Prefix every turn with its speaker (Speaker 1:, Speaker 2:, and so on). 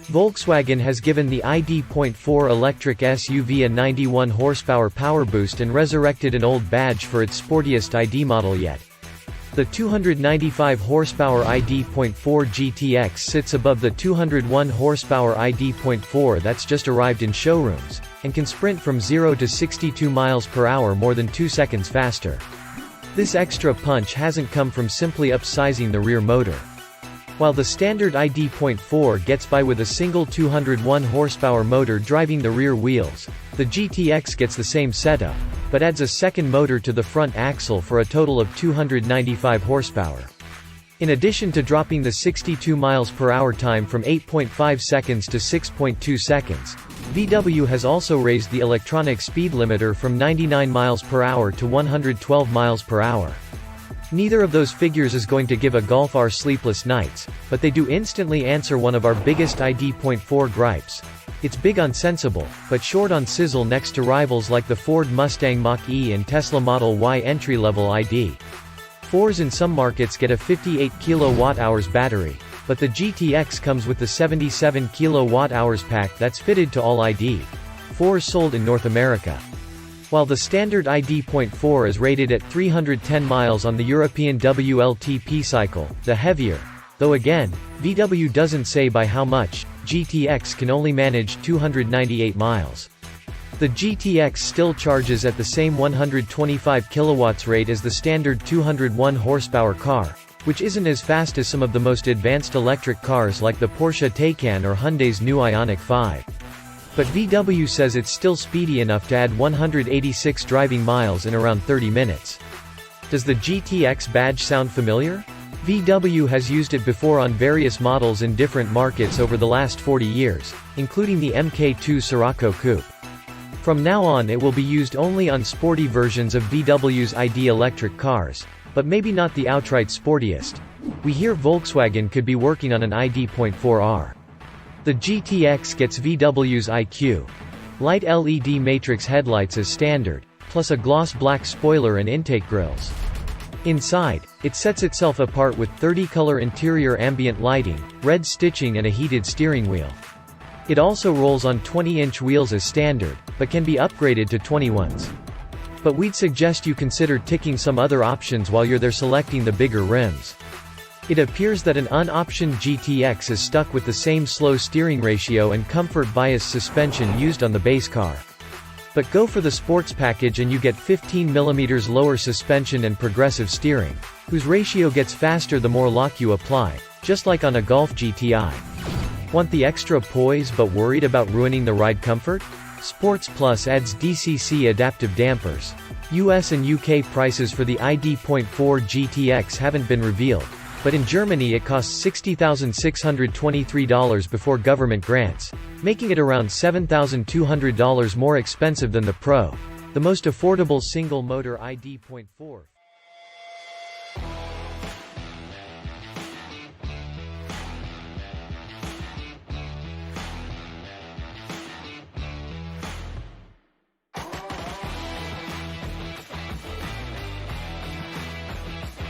Speaker 1: Volkswagen has given the ID.4 electric SUV a 91 horsepower power boost and resurrected an old badge for its sportiest ID model yet. The 295 horsepower ID.4 GTX sits above the 201 horsepower ID.4 that's just arrived in showrooms, and can sprint from 0 to 62 miles per hour more than 2 seconds faster. This extra punch hasn't come from simply upsizing the rear motor. While the standard ID.4 gets by with a single 201 horsepower motor driving the rear wheels, the GTX gets the same setup, but adds a second motor to the front axle for a total of 295 horsepower. In addition to dropping the 62 miles per hour time from 8.5 seconds to 6.2 seconds, VW has also raised the electronic speed limiter from 99 miles per hour to 112 miles per hour. Neither of those figures is going to give a Golf R sleepless nights, but they do instantly answer one of our biggest ID.4 gripes. It's big on sensible, but short on sizzle next to rivals like the Ford Mustang Mach-E and Tesla Model Y entry-level ID.4s in some markets get a 58 kWh battery, but the GTX comes with the 77 kWh pack that's fitted to all ID.4s sold in North America. While the standard ID.4 is rated at 310 miles on the European WLTP cycle, the heavier, though again, VW doesn't say by how much, GTX can only manage 298 miles. The GTX still charges at the same 125 kilowatts rate as the standard 201 horsepower car, which isn't as fast as some of the most advanced electric cars like the Porsche Taycan or Hyundai's new Ioniq 5. But VW says it's still speedy enough to add 186 driving miles in around 30 minutes. Does the GTX badge sound familiar? VW has used it before on various models in different markets over the last 40 years, including the MK2 Scirocco Coupe. From now on it will be used only on sporty versions of VW's ID electric cars, but maybe not the outright sportiest. We hear Volkswagen could be working on an ID.4R. The GTX gets VW's IQ light LED matrix headlights as standard, plus a gloss black spoiler and intake grills. Inside, it sets itself apart with 30-color interior ambient lighting, red stitching and a heated steering wheel. It also rolls on 20-inch wheels as standard, but can be upgraded to 21s. But we'd suggest you consider ticking some other options while you're there selecting the bigger rims. It appears that an unoptioned GTX is stuck with the same slow steering ratio and comfort bias suspension used on the base car. But go for the sports package and you get 15 mm lower suspension and progressive steering, whose ratio gets faster the more lock you apply, just like on a Golf GTI. Want the extra poise but worried about ruining the ride comfort? Sports Plus adds DCC adaptive dampers. US and UK prices for the ID.4 GTX haven't been revealed, but in Germany it costs $60,623 before government grants, making it around $7,200 more expensive than the Pro, the most affordable single-motor ID.4.